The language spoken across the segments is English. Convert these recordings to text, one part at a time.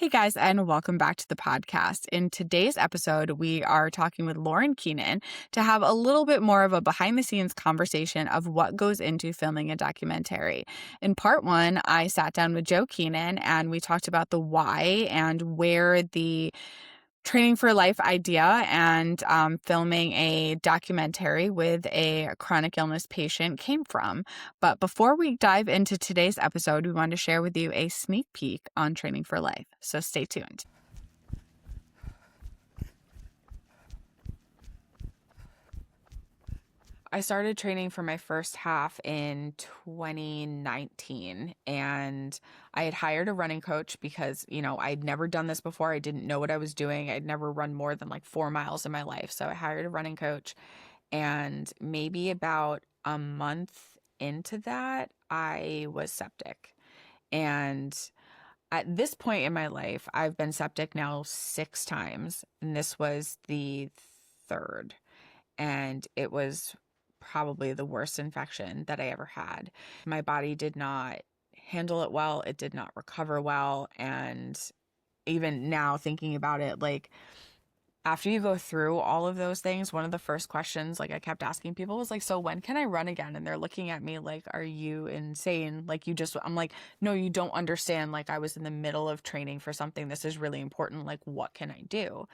Hey guys, and welcome back to the podcast. In today's episode, we are talking with Lauren Keenan to have a little bit more of a behind the scenes conversation of what goes into filming a documentary. In part one, I sat down with Joe Keenan and we talked about the why and where the Training for Life idea and filming a documentary with a chronic illness patient came from. But before we dive into today's episode, we want to share with you a sneak peek on Training for Life. So stay tuned. I started training for my first half in 2019, and I had hired a running coach because, I'd never done this before. I didn't know what I was doing. I'd never run more than like 4 miles in my life. So I hired a running coach, and maybe about a month into that, I was septic. And at this point in my life, I've been septic now 6 times, and this was the third. And it was probably the worst infection that I ever had. My body did not handle it well. It did not recover well. And even now thinking about it, like after you go through all of those things, one of the first questions like I kept asking people was like, so when can I run again? And they're looking at me like, are you insane? Like I'm like, no, you don't understand. Like I was in the middle of training for something. This is really important. Like, what can I do?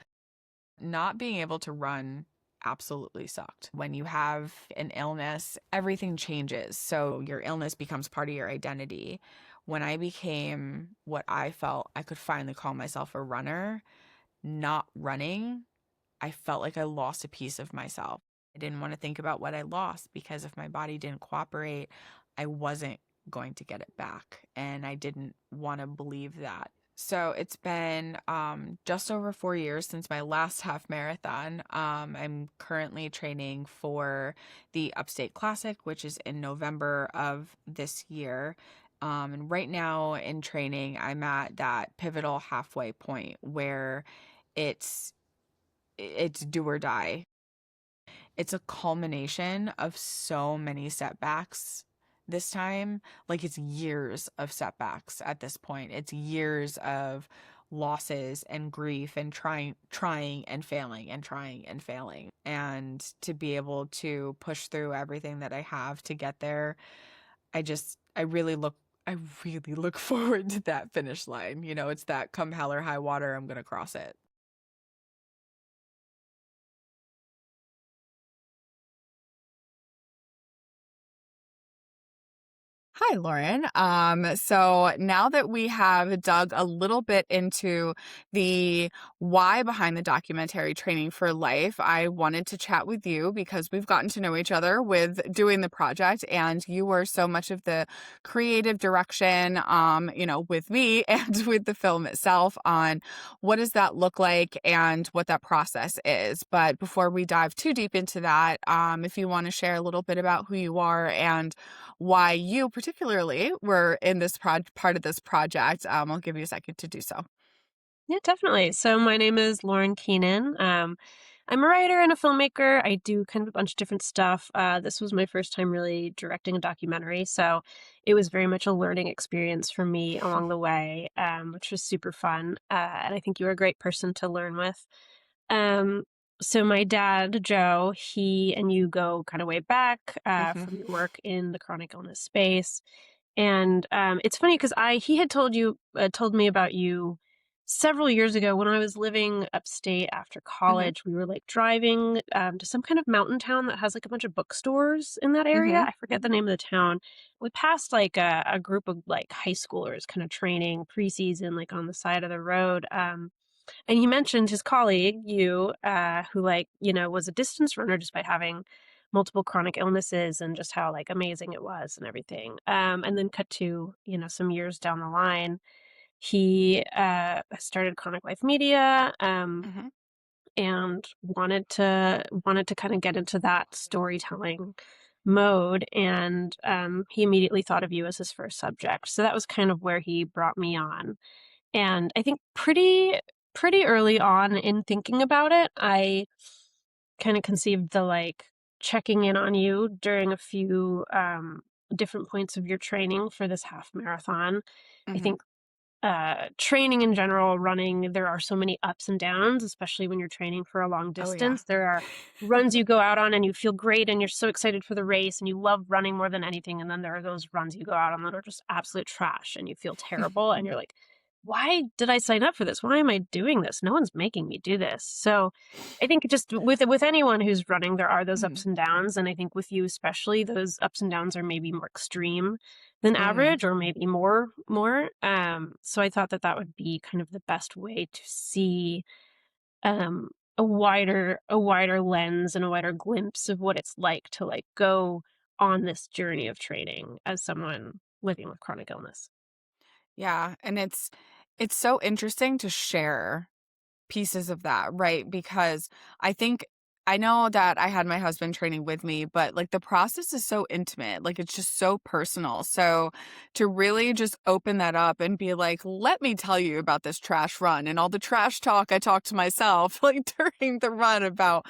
Not being able to run absolutely sucked. When you have an illness, everything changes. So your illness becomes part of your identity. When I became what I felt I could finally call myself a runner, not running, I felt like I lost a piece of myself. I didn't want to think about what I lost because if my body didn't cooperate, I wasn't going to get it back. And I didn't want to believe that. So it's been just over 4 years since my last half marathon. I'm currently training for the Upstate Classic, which is in November of this year. And right now in training, I'm at that pivotal halfway point where it's do or die. It's a culmination of so many setbacks this time. Like it's years of setbacks at this point. It's years of losses and grief and trying and failing and trying and failing. And to be able to push through everything that I have to get there, I really look forward to that finish line. It's that come hell or high water, I'm going to cross it. Hi, Lauren. So now that we have dug a little bit into the why behind the documentary Training for Life, I wanted to chat with you because we've gotten to know each other with doing the project, and you were so much of the creative direction, with me and with the film itself on what does that look like and what that process is. But before we dive too deep into that, if you want to share a little bit about who you are and why you particularly were in this part of this project. I'll give you a second to do so. Yeah, definitely. So my name is Lauren Keenan. I'm a writer and a filmmaker. I do kind of a bunch of different stuff. This was my first time really directing a documentary, so it was very much a learning experience for me along the way, which was super fun. And I think you were a great person to learn with. Um, so my dad, Joe, he and you go kind of way back from your work in the chronic illness space. And it's funny because he had told me about you several years ago when I was living upstate after hmm college. We were like driving to some kind of mountain town that has like a bunch of bookstores in that area. hmm I forget the name of the town. We passed like a group of like high schoolers kind of training preseason, like on the side of the road. And he mentioned his colleague, you, who was a distance runner despite having multiple chronic illnesses and just how like amazing it was and everything. And then cut to, some years down the line, he started Chronic Life Media, hmm and wanted to kind of get into that storytelling mode. And he immediately thought of you as his first subject. So that was kind of where he brought me on. And I think pretty early on in thinking about it, I kind of conceived the like checking in on you during a few different points of your training for this half marathon. I hmm think training in general, running, there are so many ups and downs, especially when you're training for a long Oh yeah. distance. There are runs you go out on and you feel great and you're so excited for the race and you love running more than anything. And then there are those runs you go out on that are just absolute trash and you feel terrible and you're like, why did I sign up for this? Why am I doing this? No one's making me do this. So I think just with anyone who's running, there are those ups Mhm. and downs. And I think with you especially, those ups and downs are maybe more extreme than Mhm. average or maybe more. So I thought that that would be kind of the best way to see um a wider lens and a wider glimpse of what it's like to like go on this journey of training as someone living with chronic illness. Yeah, and it's so interesting to share pieces of that, right? Because I think I know that I had my husband training with me, but like the process is so intimate, like it's just so personal. So to really just open that up and be like, let me tell you about this trash run and all the trash talk I talked to myself like during the run about,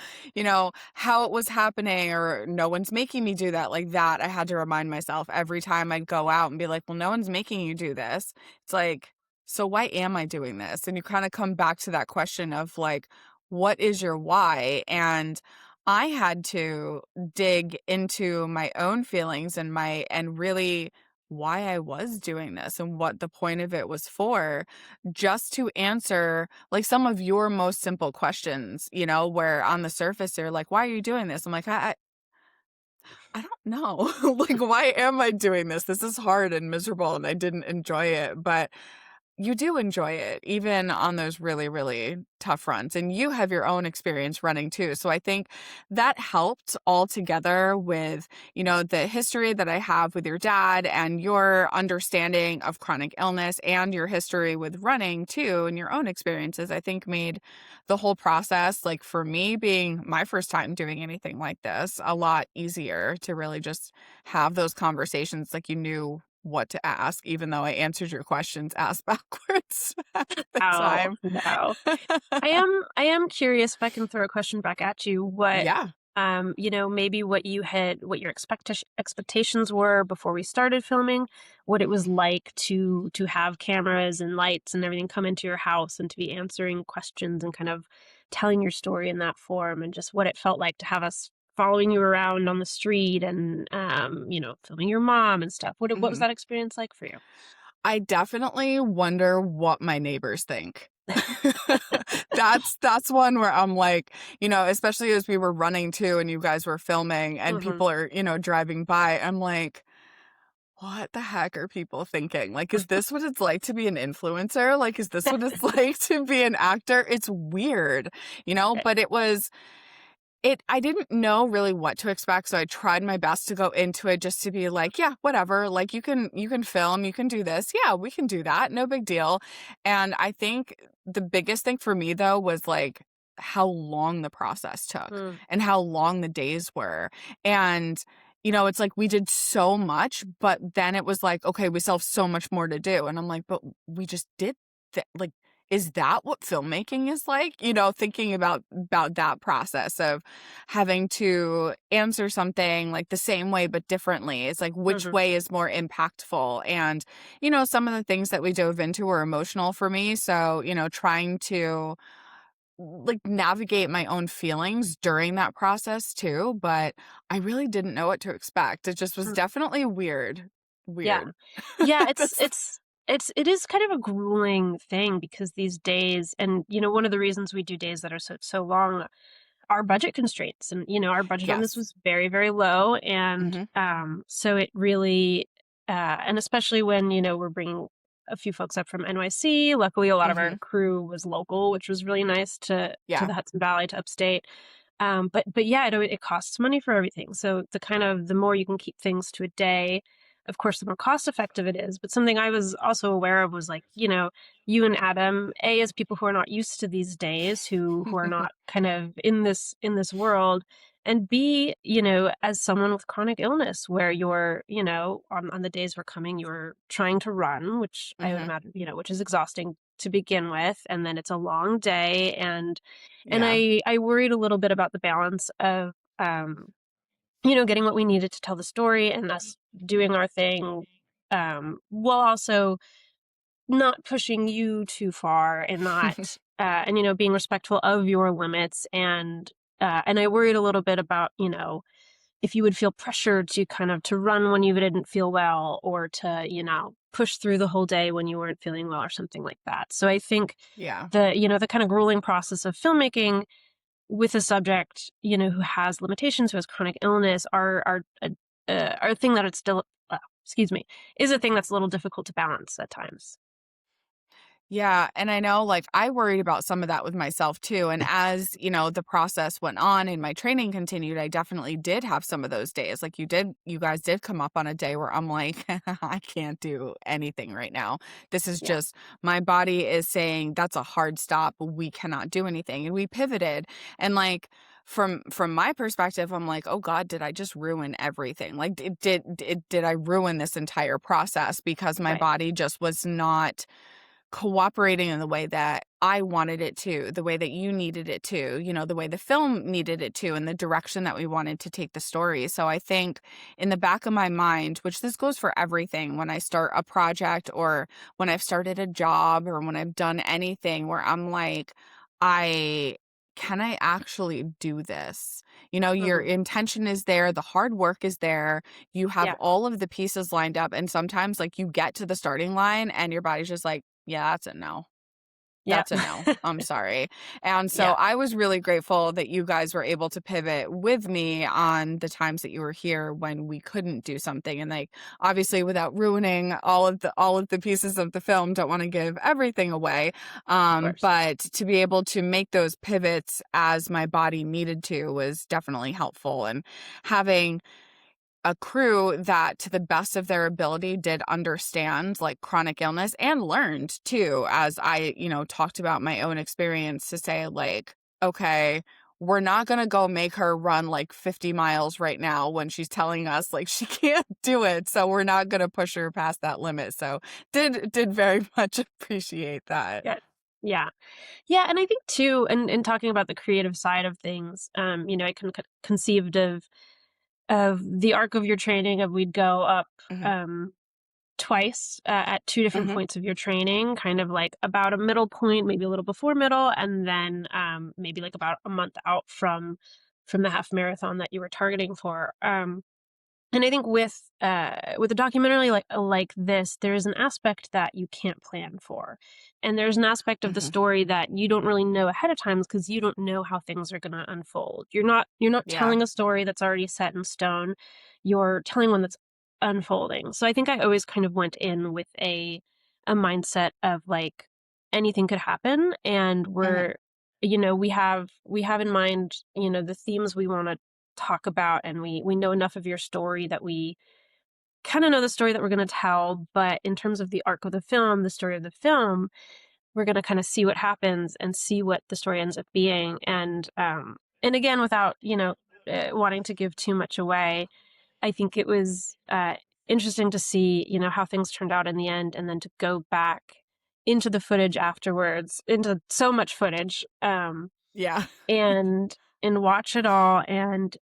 how it was happening or no one's making me do that like that. I had to remind myself every time I'd go out and be like, well, no one's making you do this. It's like, so why am I doing this? And you kind of come back to that question of like, what is your why? And I had to dig into my own feelings and really why I was doing this and what the point of it was for, just to answer like some of your most simple questions, where on the surface they're like, why are you doing this? I'm like, I don't know. Like, why am I doing this? This is hard and miserable and I didn't enjoy it. But you do enjoy it, even on those really, really tough runs. And you have your own experience running too. So I think that helped all together with, the history that I have with your dad and your understanding of chronic illness and your history with running too and your own experiences, I think made the whole process, like for me being my first time doing anything like this, a lot easier to really just have those conversations like you knew what to ask, even though I answered your questions asked backwards at the Oh time. no. I am curious if I can throw a question back at you. What Yeah. maybe what your expectations were before we started filming, what it was like to have cameras and lights and everything come into your house and to be answering questions and kind of telling your story in that form and just what it felt like to have us following you around on the street and filming your mom and stuff. What was Mhm. that experience like for you? I definitely wonder what my neighbors think. That's one where I'm like, especially as we were running too and you guys were filming and Mhm. people are, driving by, I'm like, what the heck are people thinking? Like, is this what it's like to be an influencer? Like, is this what it's like to be an actor? It's weird, Right. but I didn't know really what to expect, so I tried my best to go into it just to be like, "Yeah, whatever, like, you can film, you can do this. Yeah, we can do that, no big deal." And I think the biggest thing for me, though, was, like, how long the process took Mm, and how long the days were, and, it's like we did so much, but then it was like, "Okay, we still have so much more to do," and I'm like, "But we just did that, like, is that what filmmaking is like?" Thinking about that process of having to answer something like the same way but differently. It's like which mhm, way is more impactful? And some of the things that we dove into were emotional for me. So, trying to like navigate my own feelings during that process too, but I really didn't know what to expect. It just was mm. definitely weird. Yeah. Weird. Yeah, it's That's it's it is kind of a grueling thing because these days and one of the reasons we do days that are so long are budget constraints and our budget on this yes. was very very low and Mhm. so it really and especially when we're bringing a few folks up from NYC. Luckily a lot of our Mhm. crew was local, which was really nice to Yeah. the Hudson Valley to upstate. But yeah, it costs money for everything. So the more you can keep things to a day, of course, the more cost effective it is. But something I was also aware of was like, you and Adam, A, as people who are not used to these days, who are not kind of in this world, and B, as someone with chronic illness, where you're, on the days we're coming, you're trying to run, which I would Mhm. imagine, which is exhausting to begin with, and then it's a long day, and Yeah. I worried a little bit about the balance of getting what we needed to tell the story and us doing our thing while also not pushing you too far and not and being respectful of your limits. And I worried a little bit about, if you would feel pressured to kind of to run when you didn't feel well, or to, push through the whole day when you weren't feeling well or something like that. So I think Yeah. the kind of grueling process of filmmaking with a subject, who has limitations, who has chronic illness, are a thing that it's still, excuse me, is a thing that's a little difficult to balance at times. Yeah, and I know, like, I worried about some of that with myself too, and as, the process went on and my training continued, I definitely did have some of those days, like, you guys did come up on a day where I'm like, "I can't do anything right now. This is Yeah, just my body is saying, 'That's a hard stop, we cannot do anything,'" and we pivoted, and, like, from my perspective, I'm like, "Oh god, did I just ruin everything?" Like, did I ruin this entire process because my right. body just was not cooperating in the way that I wanted it to, the way that you needed it to, the way the film needed it to, and the direction that we wanted to take the story. So I think in the back of my mind, which this goes for everything, when I start a project or when I've started a job or when I've done anything where I'm like, I can I actually do this? Your Hmm. intention is there, the hard work is there, you have Yeah, all of the pieces lined up, and sometimes like you get to the starting line and your body's just like, yeah, that's a no. yeah, That's a no. I'm sorry. And so yeah, I was really grateful that you guys were able to pivot with me on the times that you were here when we couldn't do something. And like obviously without ruining all of the pieces of the film, don't want to give everything away. of course. But to be able to make those pivots as my body needed to was definitely helpful. And having a crew that to the best of their ability did understand like chronic illness and learned too as I, talked about my own experience to say like, okay, we're not going to go make her run like 50 miles right now when she's telling us like she can't do it. So we're not going to push her past that limit. So did very much appreciate that. Yeah, yeah, yeah. And I think too, and in talking about the creative side of things, I conceived of the arc of your training of we'd go up Hmm. um twice at two different Hmm. points of your training, kind of like about a middle point, maybe a little before middle, and then maybe like about a month out from the half marathon that you were targeting for. And I think with a documentary like this, there is an aspect that you can't plan for, and there's an aspect of the Hmm. story that you don't really know ahead of time because you don't know how things are going to unfold. You're not Yeah. telling a story that's already set in stone. You're telling one that's unfolding. So I think I always kind of went in with a mindset of like anything could happen, and Hmm. we have in mind the themes we want to talk about, and we know enough of your story that we kind of know the story that we're going to tell. But in terms of the arc of the film, the story of the film, we're going to kind of see what happens and see what the story ends up being. And again, without wanting to give too much away, I think it was interesting to see how things turned out in the end, and then to go back into the footage afterwards, into so much footage, Yeah. and watch it all, and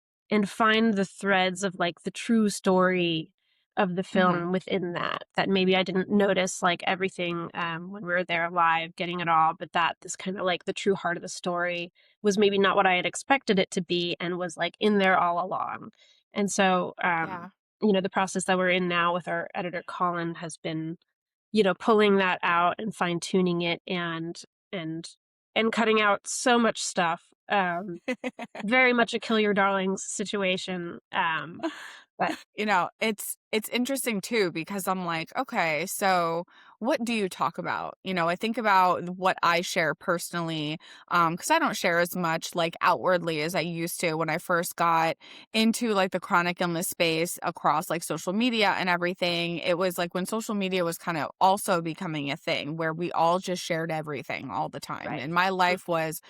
find the threads of like the true story of the Hmm. film within that maybe I didn't notice like everything when we were there live getting it all, but that this kind of like the true heart of the story was maybe not what I had expected it to be, and was like in there all along. And so Yeah. the process that we're in now with our editor Colin has been pulling that out and fine tuning it, and and cutting out so much stuff. Very much a kill your darlings situation. But It's interesting too because I'm like, okay, so what do you talk about? I think about what I share personally, because I don't share as much like outwardly as I used to when I first got into like the chronic illness space across like social media and everything. It was like when social media was kind of also becoming a thing where we all just shared everything all the time. right. And my life was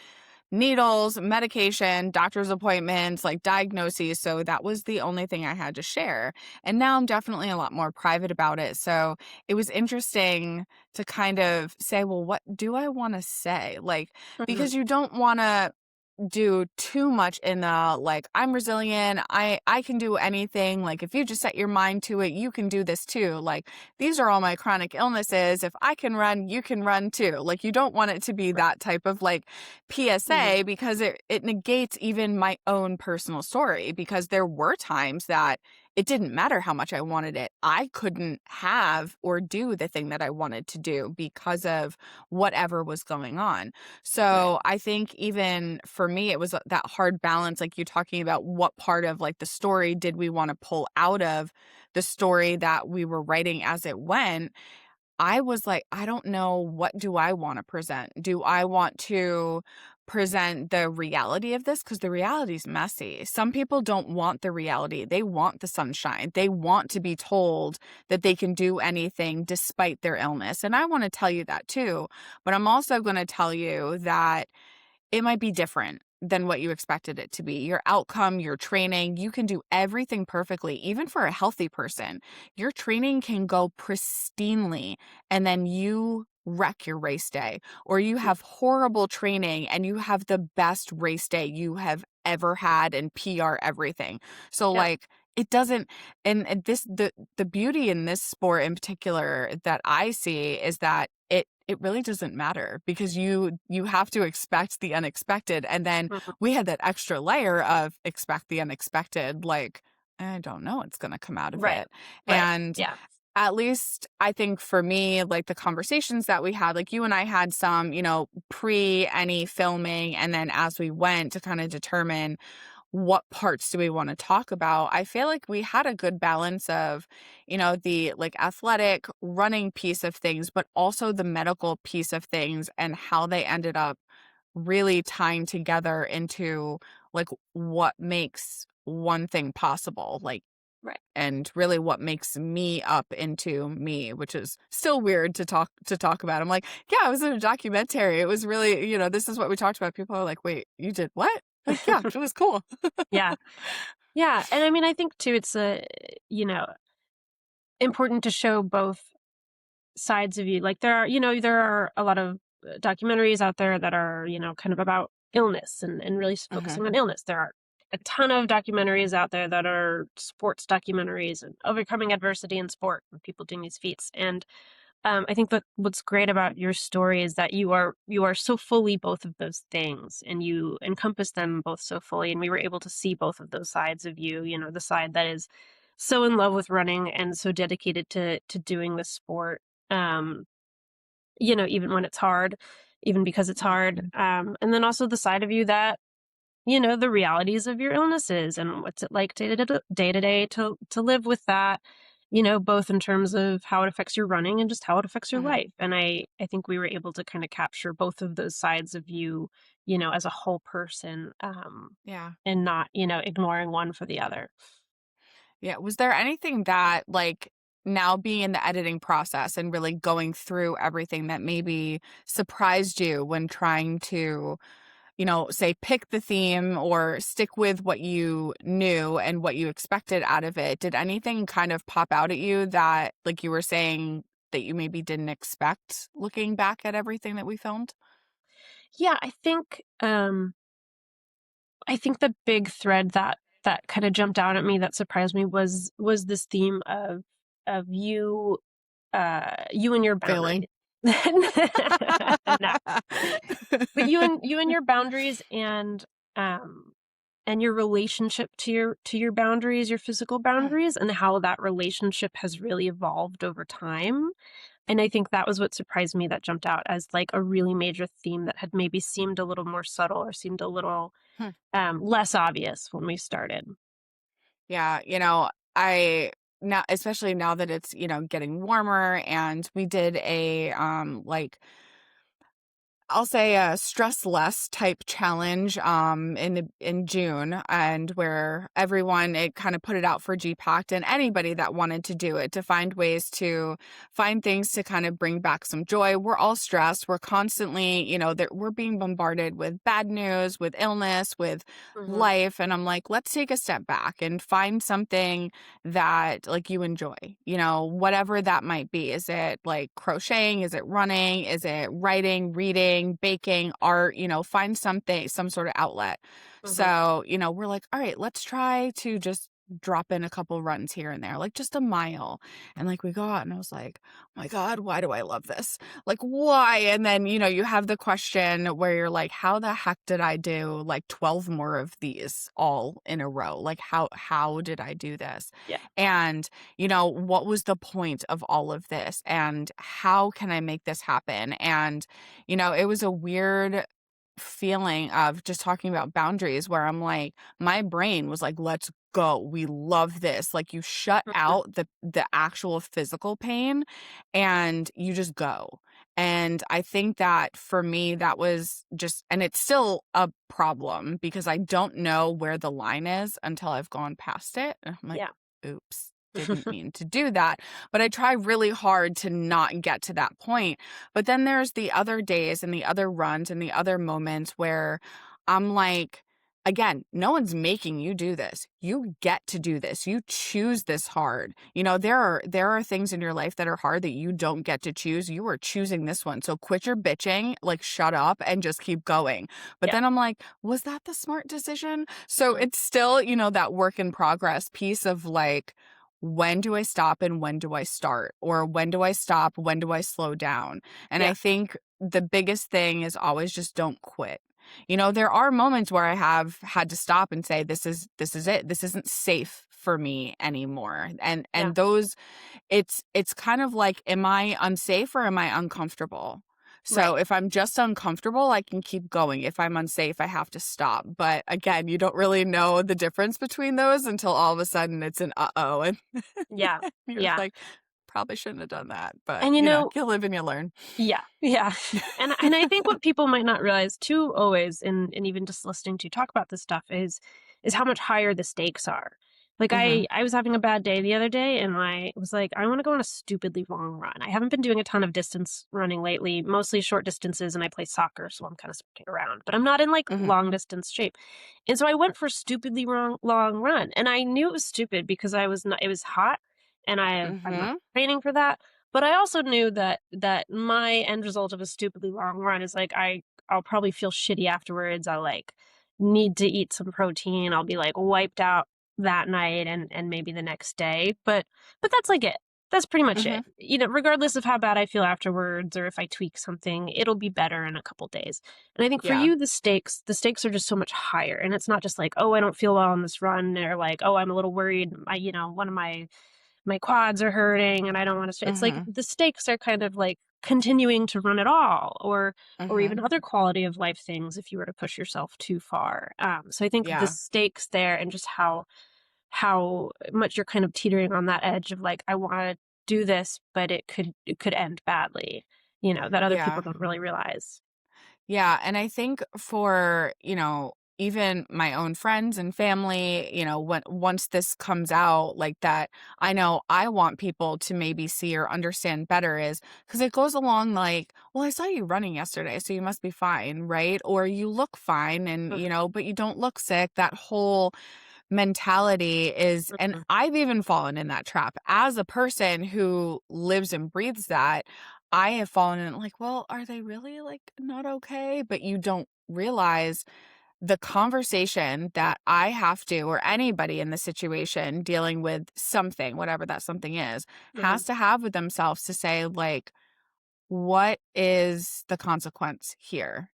needles, medication, doctor's appointments, like diagnoses. So that was the only thing I had to share. And now I'm definitely a lot more private about it. So it was interesting to kind of say, well, what do I want to say? Like, Mhm. because you don't want to do too much in the like, I'm resilient, I can do anything, like if you just set your mind to it, you can do this too. Like these are all my chronic illnesses. If I can run, you can run too. Like you don't want it to be Right. that type of like PSA, Mhm. because it negates even my own personal story, because there were times that it didn't matter how much I wanted it. I couldn't have or do the thing that I wanted to do because of whatever was going on. Right. So I think even for me, it was that hard balance, like you talking about what part of like the story did we want to pull out of the story that we were writing as it went. I was like, I don't know, what do I want to present? Do I want to present the reality of this? Because the reality is messy. Some people don't want the reality. They want the sunshine. They want to be told that they can do anything despite their illness. And I want to tell you that too. But I'm also going to tell you that it might be different than what you expected it to be. Your outcome, your training, you can do everything perfectly, even for a healthy person. Your training can go pristinely, and then you wreck your race day, or you Mm. have horrible training and you have the best race day you have ever had and PR everything. So Yep. like it doesn't, and this the beauty in this sport in particular that I see is that it really doesn't matter, because you have to expect the unexpected. And then Mhm. we had that extra layer of expect the unexpected, like I don't know what's going to come out of Right. it. Right. And Yeah. at least I think for me, like the conversations that we had, like you and I had some, pre any filming, and then as we went to kind of determine what parts do we want to talk about, I feel like we had a good balance of, the like athletic running piece of things, but also the medical piece of things, and how they ended up really tying together into like what makes one thing possible. Like, Right. and really what makes me up into me, which is still weird to talk about. I'm like, yeah, I was in a documentary. It was really, this is what we talked about. People are like, wait, you did what? Like, yeah, it was cool. Yeah. Yeah. And I mean, I think too, it's you know, important to show both sides of you. Like there are a lot of documentaries out there that are, kind of about illness and really Hmm. focusing on illness. There are a ton of documentaries out there that are sports documentaries and overcoming adversity in sport and people doing these feats. And I think that what's great about your story is that you are so fully both of those things, and you encompass them both so fully. And we were able to see both of those sides of you. The side that is so in love with running and so dedicated to doing the sport. Um, even when it's hard, even because it's hard. And then also the side of you that the realities of your illnesses and what's it like day to day to live with that, both in terms of how it affects your running and just how it affects your Hmm. life. And I think we were able to kind of capture both of those sides of you, as a whole person, Yeah. and not, ignoring one for the other. Yeah. Was there anything that, like, now being in the editing process and really going through everything, that maybe surprised you when trying to, say pick the theme or stick with what you knew and what you expected out of it? Did anything kind of pop out at you that, like you were saying, that you maybe didn't expect looking back at everything that we filmed? Yeah, I think the big thread that kind of jumped out at me that surprised me was this theme of you and your Failing. boundaries. No. But you and your boundaries and your relationship to your boundaries, your physical boundaries, and how that relationship has really evolved over time. And I think that was what surprised me, that jumped out as like a really major theme that had maybe seemed a little more subtle or seemed a little Hmm. less obvious when we started. Yeah, I now, especially now that it's, getting warmer, and we did a like, I'll say a stress less type challenge in June, and where everyone, it kind of put it out for G-PACT and anybody that wanted to do it, to find ways to find things to kind of bring back some joy. We're all stressed. We're constantly, that we're being bombarded with bad news, with illness, with Hmm. life. And I'm like, let's take a step back and find something that like you enjoy, whatever that might be. Is it like crocheting? Is it running? Is it writing, reading? cooking, baking, art, find something, some sort of outlet. Mhm. So, we're like, all right, let's try to just drop in a couple runs here and there, like just a mile. And like we go out and I was like, oh my God, why do I love this? Like, why? And then, you have the question where you're like, how the heck did I do like 12 more of these all in a row? Like, how did I do this? Yeah. And, what was the point of all of this? And how can I make this happen? And, it was a weird feeling of just talking about boundaries where I'm like, my brain was like, let's go. We love this. Like you shut Mhm. out the actual physical pain and you just go. And I think that for me, that was just, and it's still a problem because I don't know where the line is until I've gone past it. And I'm like, Yeah. oops, didn't mean to do that. But I try really hard to not get to that point. But then there's the other days and the other runs and the other moments where I'm like, again, no one's making you do this. You get to do this. You choose this hard. There are things in your life that are hard that you don't get to choose. You are choosing this one. So quit your bitching, like shut up and just keep going. But Yeah. then I'm like, was that the smart decision? So Mhm. it's still, that work in progress piece of like, when do I stop and when do I start? Or when do I stop? When do I slow down? And Yeah. I think the biggest thing is always just don't quit. There are moments where I have had to stop and say, this is it. This isn't safe for me anymore. And Yeah. and those it's kind of like, am I unsafe or am I uncomfortable? So Right. if I'm just uncomfortable, I can keep going. If I'm unsafe, I have to stop. But again, you don't really know the difference between those until all of a sudden it's an uh-oh. And Yeah. you're Yeah. like, probably shouldn't have done that. But, And you live and you learn. yeah, yeah. And I think what people might not realize too always in even just listening to you talk about this stuff is how much higher the stakes are. Like Hmm. I was having a bad day the other day and I was like, I want to go on a stupidly long run. I haven't been doing a ton of distance running lately, mostly short distances, and I play soccer, so I'm kind of sprinting around. But I'm not in like Hmm. long distance shape. And so I went for a stupidly long run. And I knew it was stupid because I was not it was hot and I'm not Hmm. training for that. But I also knew that my end result of a stupidly long run is like I'll probably feel shitty afterwards. I'll like need to eat some protein. I'll be like wiped out that night and maybe the next day. But that's like it. That's pretty much Hmm. it. Regardless of how bad I feel afterwards or if I tweak something, it'll be better in a couple days. And I think for Yeah. you the stakes are just so much higher. And it's not just like, oh, I don't feel well on this run or like, oh, I'm a little worried. One of my quads are hurting and I don't want to it's like Hmm. the stakes are kind of like continuing to run at all or Hmm. even other quality of life things if you were to push yourself too far. So I think the Yeah. stakes there and just how much you're kind of teetering on that edge of like I want to do this but it could end badly, that other people Yeah. don't really realize. Yeah, and I think for, even my own friends and family, when once this comes out like that, I know I want people to maybe see or understand better is because it goes along like, well, I saw you running yesterday, so you must be fine, right? Or you look fine and, Mhm, but you don't look sick. That whole mentality is, and mhm, I've even fallen in that trap as a person who lives and breathes that. I have fallen in like, well, are they really like not okay? But you don't realize the conversation that I have to, or anybody in the situation dealing with something, whatever that something is, mhm, has to have with themselves to say, like, what is the consequence here?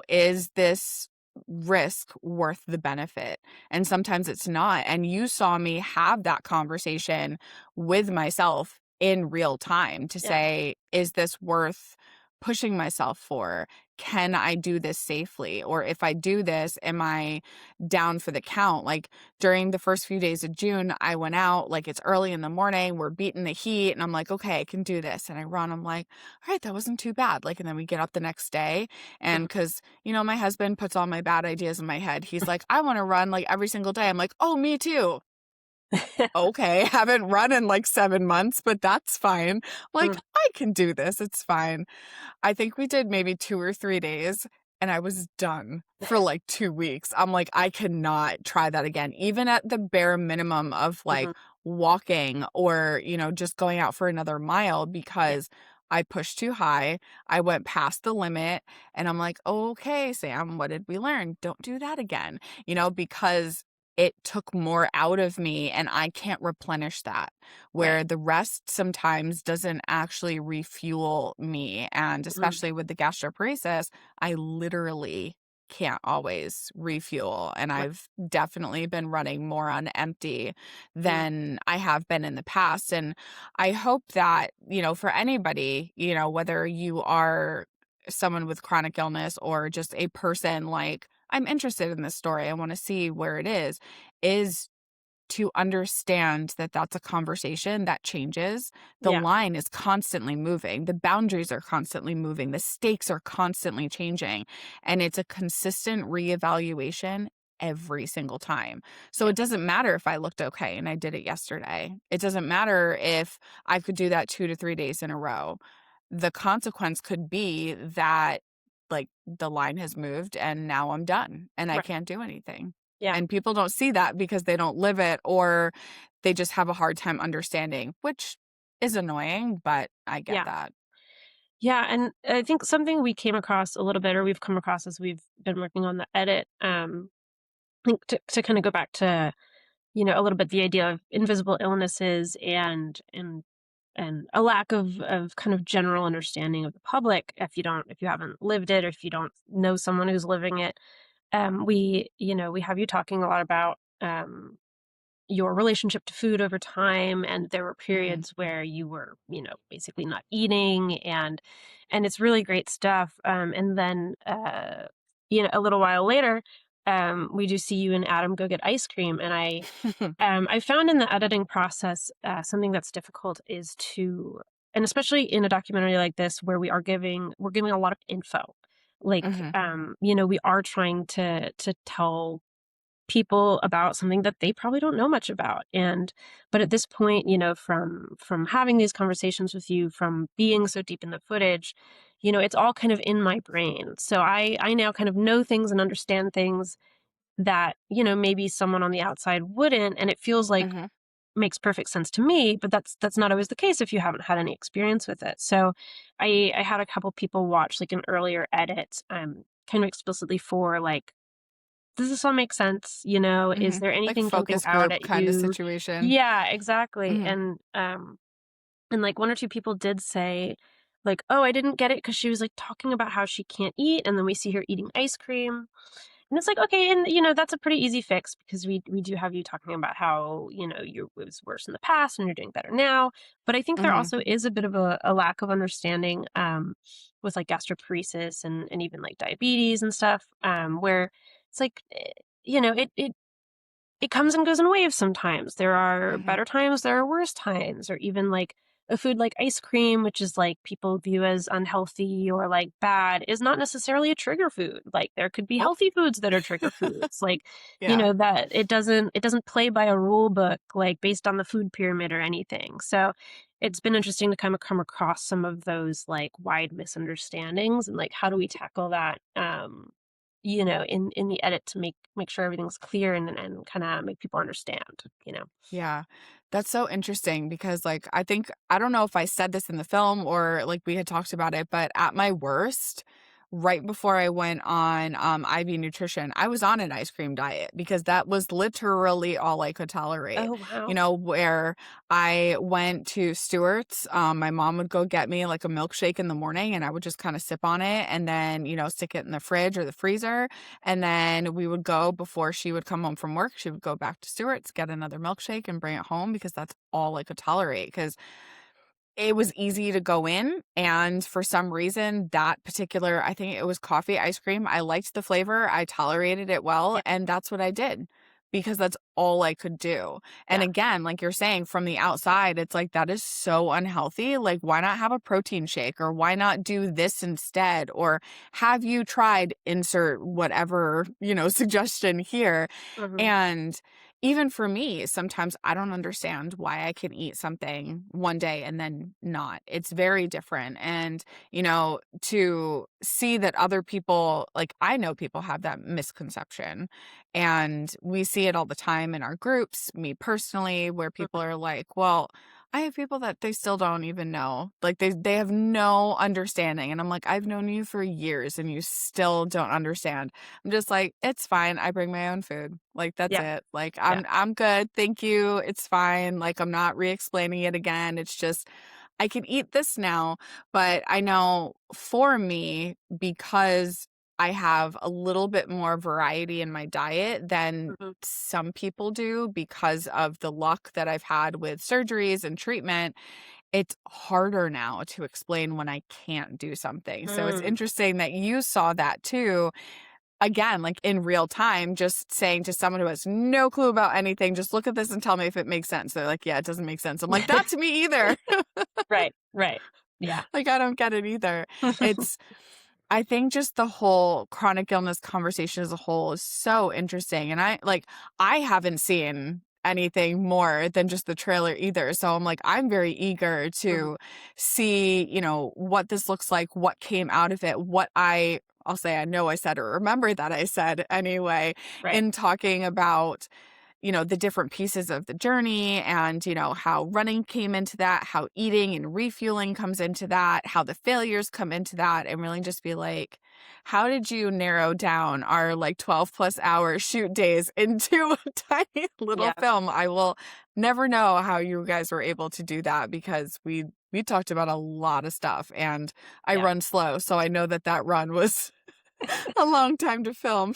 Is this risk worth the benefit? And sometimes it's not. And you saw me have that conversation with myself in real time to yeah, say, is this worth pushing myself for? Can I do this safely? Or if I do this, am I down for the count? Like during the first few days of June, I went out, like it's early in the morning, we're beating the heat, and I'm like, okay, I can do this. And I run, I'm like, all right, that wasn't too bad. Like, and then we get up the next day. And mhm. because, my husband puts all my bad ideas in my head. He's like, I want to run like every single day. I'm like, oh, me too. Okay. Haven't run in like 7 months, but that's fine. Like, Mm, I can do this. It's fine. I think we did maybe 2 or 3 days and I was done for like 2 weeks. I'm like, I cannot try that again, even at the bare minimum of like mhm, walking or, just going out for another mile yeah, because I pushed too high. I went past the limit and I'm like, okay, Sam, what did we learn? Don't do that again, because it took more out of me and I can't replenish that. Right. Where the rest sometimes doesn't actually refuel me. And Mm. especially with the gastroparesis, I literally can't always refuel. And Right. I've definitely been running more on empty Mm. than I have been in the past. And I hope that, for anybody, whether you are someone with chronic illness or just a person like, I'm interested in this story, I want to see where it is to understand that that's a conversation that changes. The Yeah. line is constantly moving. The boundaries are constantly moving. The stakes are constantly changing. And it's a consistent reevaluation every single time. So Yeah. it doesn't matter if I looked okay and I did it yesterday. It doesn't matter if I could do that 2 to 3 days in a row. The consequence could be that, like, the line has moved and now I'm done and I Right. can't do anything. Yeah. And people don't see that because they don't live it, or they just have a hard time understanding, which is annoying, but I get Yeah. that. Yeah, and I think something we came across a little bit, or we've come across as we've been working on the edit, I think to kind of go back to, a little bit the idea of invisible illnesses and a lack of kind of general understanding of the public if you haven't lived it or if you don't know someone who's living it. We have you talking a lot about your relationship to food over time, and there were Mhm. periods where you were basically not eating, and it's really great stuff. And then a little while later, we do see you and Adam go get ice cream, and I found in the editing process, something that's difficult is to, and especially in a documentary like this where we're giving a lot of info, like Mhm. we are trying to tell people about something that they probably don't know much about. And but at this point, from having these conversations with you, from being so deep in the footage, it's all kind of in my brain. So I now kind of know things and understand things that, maybe someone on the outside wouldn't, and it feels like Mhm. makes perfect sense to me, but that's not always the case if you haven't had any experience with it. So I had a couple people watch like an earlier edit, kind of explicitly for like, does this all make sense? Is Mhm. there Like anything jumping focus out group at kinda you? situation. Yeah, exactly. Mhm. And like one or two people did say, like, oh, I didn't get it because she was like talking about how she can't eat, and then we see her eating ice cream. And it's like, okay, and that's a pretty easy fix because we do have you talking about how, it was worse in the past and you're doing better now. But I think there Mhm. also is a bit of a lack of understanding with like gastroparesis and even like diabetes and stuff, where it's like, it comes and goes in waves sometimes. There are Mhm. better times, there are worse times, or even like a food like ice cream, which is like people view as unhealthy or like bad, is not necessarily a trigger food. Like there could be Nope. healthy foods that are trigger foods. Like, Yeah. that it doesn't play by a rule book like based on the food pyramid or anything. So it's been interesting to kind of come across some of those like wide misunderstandings and like how do we tackle that in the edit to make sure everything's clear and kind of make people understand. Yeah. That's so interesting because, like, I don't know if I said this in the film or like we had talked about it, but at my worst, right before I went on IV nutrition, I was on an ice cream diet because that was literally all I could tolerate. Oh, wow. Where I went to Stewart's, my mom would go get me like a milkshake in the morning and I would just kind of sip on it and then, stick it in the fridge or the freezer. And then we would go before she would come home from work. She would go back to Stewart's, get another milkshake, and bring it home because that's all I could tolerate. Because it was easy to go in, and for some reason, that particular I think it was coffee ice cream, I liked the flavor, I tolerated it well, Yeah. and that's what I did, because that's all I could do. And Yeah. again, like you're saying, from the outside, it's like, that is so unhealthy, like, why not have a protein shake, or why not do this instead, or have you tried insert whatever, suggestion here, Hmm. and even for me, sometimes I don't understand why I can eat something one day and then not. It's very different. And, to see that other people, like, I know people have that misconception. And we see it all the time in our groups, me personally, where people Hmm. are like, well, I have people that they still don't even know. Like they have no understanding. And I'm like, I've known you for years and you still don't understand. I'm just like, it's fine. I bring my own food. Like that's Yeah. it. Like Yeah. I'm good. Thank you. It's fine. Like I'm not re-explaining it again. It's just I can eat this now, but I know for me, because I have a little bit more variety in my diet than Hmm. some people do because of the luck that I've had with surgeries and treatment, it's harder now to explain when I can't do something. So it's Mm. interesting that you saw that too. Again, like in real time, just saying to someone who has no clue about anything, just look at this and tell me if it makes sense. They're like, yeah, it doesn't make sense. I'm like, not to me either. Right. Right. Yeah. Like, I don't get it either. It's, I think just the whole chronic illness conversation as a whole is so interesting. And I haven't seen anything more than just the trailer either. So I'm like, I'm very eager Mhm. to see, what this looks like, what came out of it, I'll say I know I said or remember that I said anyway, Right. in talking about the different pieces of the journey and, how running came into that, how eating and refueling comes into that, how the failures come into that, and really just be like, how did you narrow down our like 12 plus hour shoot days into a tiny little Yeah. film? I will never know how you guys were able to do that because we talked about a lot of stuff and I Yeah. run slow. So I know that run was a long time to film.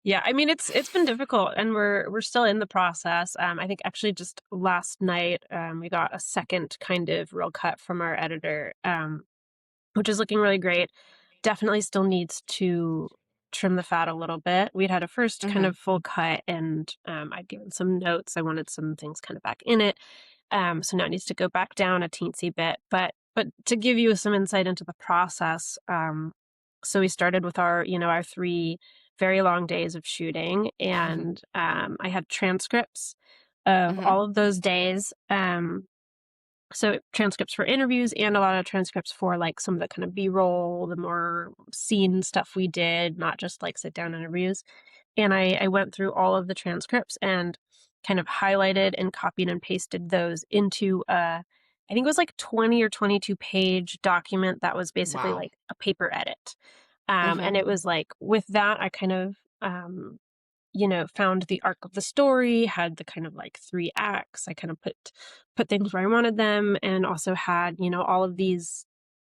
Yeah, I mean it's been difficult and we're still in the process. I think actually just last night we got a second kind of real cut from our editor, which is looking really great. Definitely still needs to trim the fat a little bit. We'd had a first kind Hmm. of full cut and I'd given some notes. I wanted some things kind of back in it. So now it needs to go back down a teensy bit. But to give you some insight into the process, so we started with our 3 very long days of shooting, and I had transcripts of Hmm. all of those days. So transcripts for interviews and a lot of transcripts for like some of the kind of B-roll, the more scene stuff we did, not just like sit down interviews. And I went through all of the transcripts and kind of highlighted and copied and pasted those into I think it was like 20 or 22 page document that was basically Wow. like a paper edit. Hmm. And it was like with that, I kind of found the arc of the story, had the kind of like 3 acts. I kind of put things where I wanted them and also had, all of these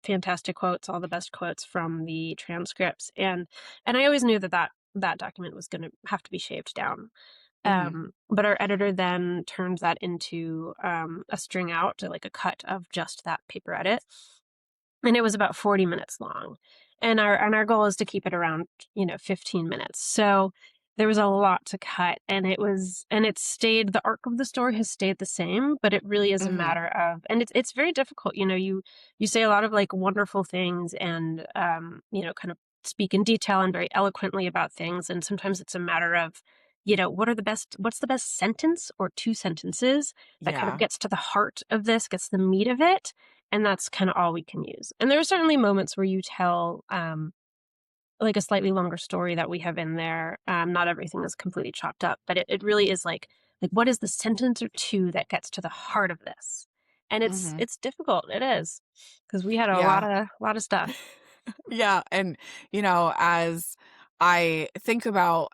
fantastic quotes, all the best quotes from the transcripts. And I always knew that document was going to have to be shaved down. Hmm. But our editor then turned that into a string out, like a cut of just that paper edit, and it was about 40 minutes long. And our goal is to keep it around 15 minutes. So there was a lot to cut, and it stayed, the arc of the story has stayed the same, but it really is a Hmm. matter of, and it's very difficult. You say a lot of like wonderful things and kind of speak in detail and very eloquently about things, and sometimes it's a matter of what's the best sentence or 2 sentences that kind of Yeah. gets to the heart of this, gets the meat of it, and that's kind of all we can use. And there are certainly moments where you tell like a slightly longer story that we have in there. Not everything is completely chopped up, but it really is like what is the sentence or 2 that gets to the heart of this? And it's Hmm. it's difficult. It is, because we had a lot Yeah. of stuff. Yeah. And, as I think about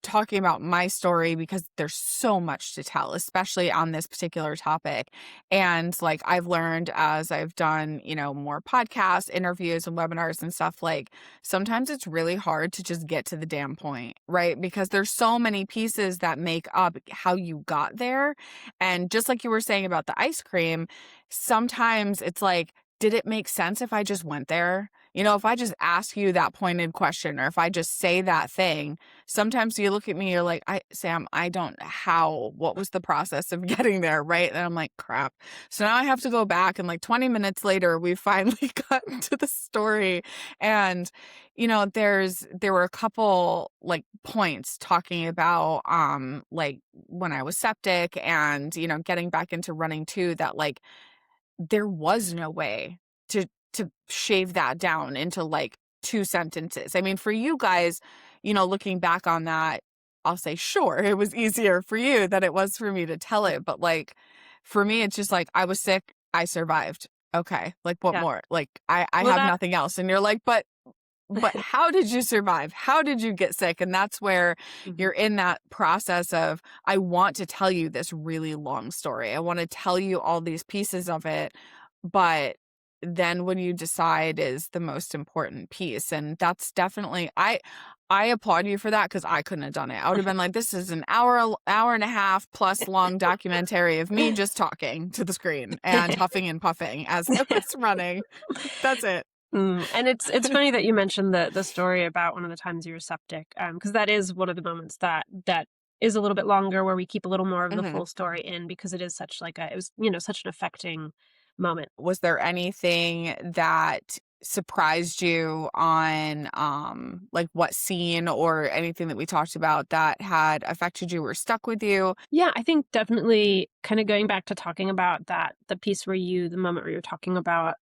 talking about my story, because there's so much to tell, especially on this particular topic. And like I've learned as I've done, more podcasts, interviews, and webinars and stuff, like sometimes it's really hard to just get to the damn point, right? Because there's so many pieces that make up how you got there. And just like you were saying about the ice cream, sometimes it's like, did it make sense if I just went there? If I just ask you that pointed question or if I just say that thing, sometimes you look at me, you're like, Sam, I don't, what was the process of getting there? Right. And I'm like, crap. So now I have to go back and like 20 minutes later, we finally got into the story. And, there were a couple like points talking about, like when I was septic and, getting back into running too, that like, there was no way to shave that down into like 2 sentences. I mean, for you guys, looking back on that, I'll say, sure, it was easier for you than it was for me to tell it. But like For me, it's just like, I was sick, I survived. Okay, like, what Yeah. more? Like, I Well, have that nothing else. And you're like, but how did you survive? How did you get sick? And that's where Mhm. you're in that process of, I want to tell you this really long story. I want to tell you all these pieces of it, but then when you decide is the most important piece. And that's definitely, I applaud you for that, because I couldn't have done it. I would have been like, this is an hour and a half plus long documentary of me just talking to the screen and huffing and puffing as I was running. That's it. And it's funny that you mentioned the story about one of the times you were septic, because that is one of the moments that is a little bit longer, where we keep a little more of the Mhm. full story in, because it is such like a it was, such an affecting moment. Was there anything that surprised you on, like, what scene or anything that we talked about that had affected you or stuck with you? Yeah, I think definitely kind of going back to talking about that, the moment where you're talking about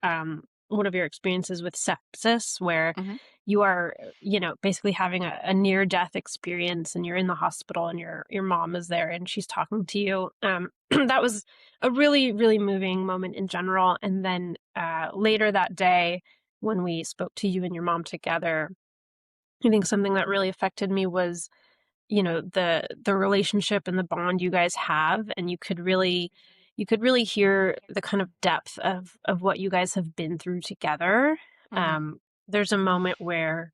one of your experiences with sepsis, where Mhm. you are, basically having a near death experience, and you're in the hospital, and your mom is there and she's talking to you. That was a really, really moving moment in general. And then later that day, when we spoke to you and your mom together, I think something that really affected me was, the relationship and the bond you guys have, and you could really hear the kind of depth of what you guys have been through together. Mhm. um there's a moment where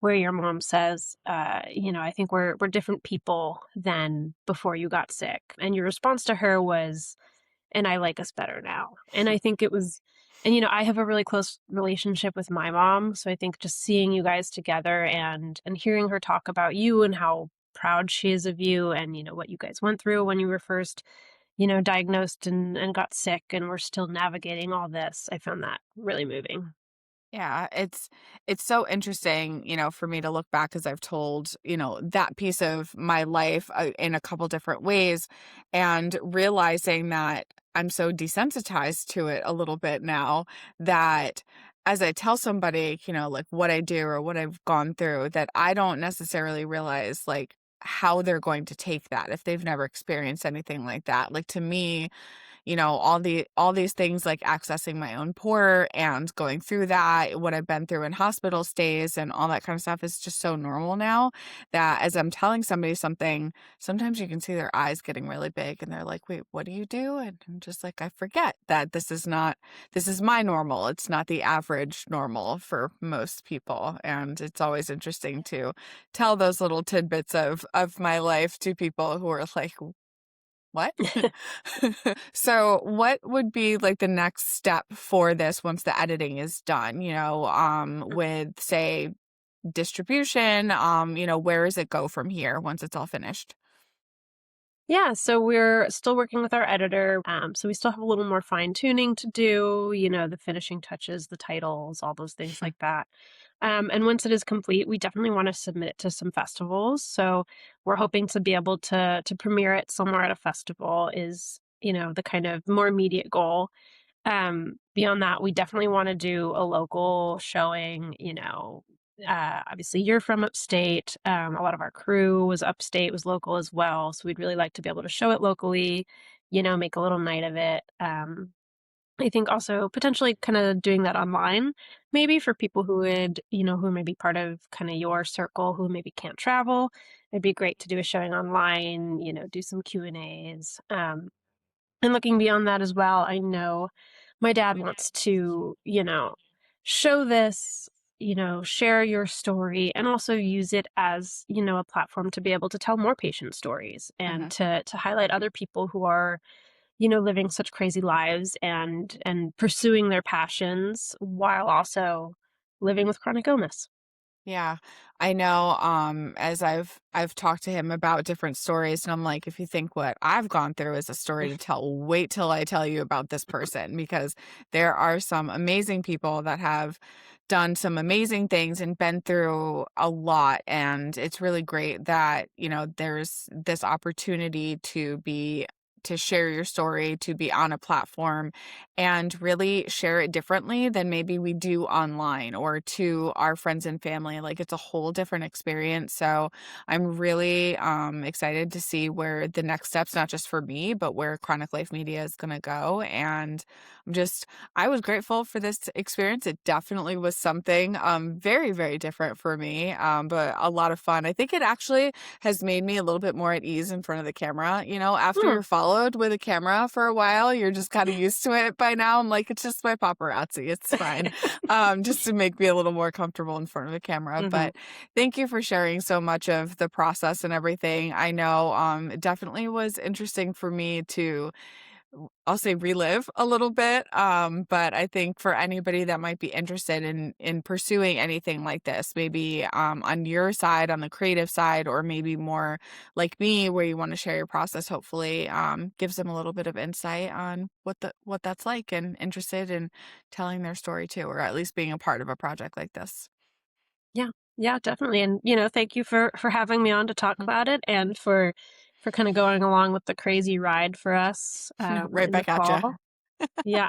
your mom says, I think we're different people than before you got sick, and your response to her was, and I like us better now. And I think it was, and I have a really close relationship with my mom, so I think just seeing you guys together, and hearing her talk about you and how proud she is of you, and what you guys went through when you were first, diagnosed and got sick, and we're still navigating all this. I found that really moving. Yeah, it's so interesting, for me to look back, as I've told, that piece of my life in a couple different ways, and realizing that I'm so desensitized to it a little bit now, that as I tell somebody, like, what I do or what I've gone through, that I don't necessarily realize, like, how they're going to take that if they've never experienced anything like that. Like, to me, all these things, like accessing my own port and going through that, what I've been through in hospital stays and all that kind of stuff, is just so normal now, that as I'm telling somebody something, sometimes you can see their eyes getting really big and they're like, wait, what do you do? And I'm just like, I forget that this is my normal. It's not the average normal for most people. And it's always interesting to tell those little tidbits of my life to people who are like, what? So what would be like the next step for this once the editing is done, with, say, distribution, where does it go from here once it's all finished? Yeah, so we're still working with our editor. So we still have a little more fine tuning to do, the finishing touches, the titles, all those things like that. And once it is complete, we definitely want to submit it to some festivals. So we're hoping to be able to premiere it somewhere at a festival is, the kind of more immediate goal. Beyond that, we definitely want to do a local showing. Obviously you're from upstate. A lot of our crew was upstate, was local as well. So we'd really like to be able to show it locally, make a little night of it. I think also potentially kind of doing that online, maybe for people who would, who may be part of kind of your circle who maybe can't travel. It'd be great to do a showing online, do some Q&As. And looking beyond that as well, I know my dad wants to, show this, share your story, and also use it as, a platform to be able to tell more patient stories, and Mhm. to highlight other people who are, living such crazy lives, and pursuing their passions while also living with chronic illness. Yeah, I know, as I've talked to him about different stories, and I'm like, if you think what I've gone through is a story to tell, wait till I tell you about this person, because there are some amazing people that have done some amazing things and been through a lot, and it's really great that, there's this opportunity to be to share your story, to be on a platform and really share it differently than maybe we do online or to our friends and family. Like it's a whole different experience. So I'm really excited to see where the next steps, not just for me, but where Chronic Life Media is going to go. And I'm just, I was grateful for this experience. It definitely was something very, very different for me, but a lot of fun. I think it actually has made me a little bit more at ease in front of the camera. You know, after Hmm. you're followed with a camera for a while, you're just kind of used to it by now. I'm like, it's just my paparazzi. It's fine. Just to make me a little more comfortable in front of the camera. Hmm. But thank you for sharing so much of the process and everything. I know it definitely was interesting for me to I'll say relive a little bit. But I think for anybody that might be interested in pursuing anything like this, maybe on your side, on the creative side, or maybe more like me, where you want to share your process, hopefully gives them a little bit of insight on what that's like, and interested in telling their story too, or at least being a part of a project like this. Yeah. Yeah, definitely. And thank you for having me on to talk about it and for kind of going along with the crazy ride for us Right in the back at you. fall. Yeah.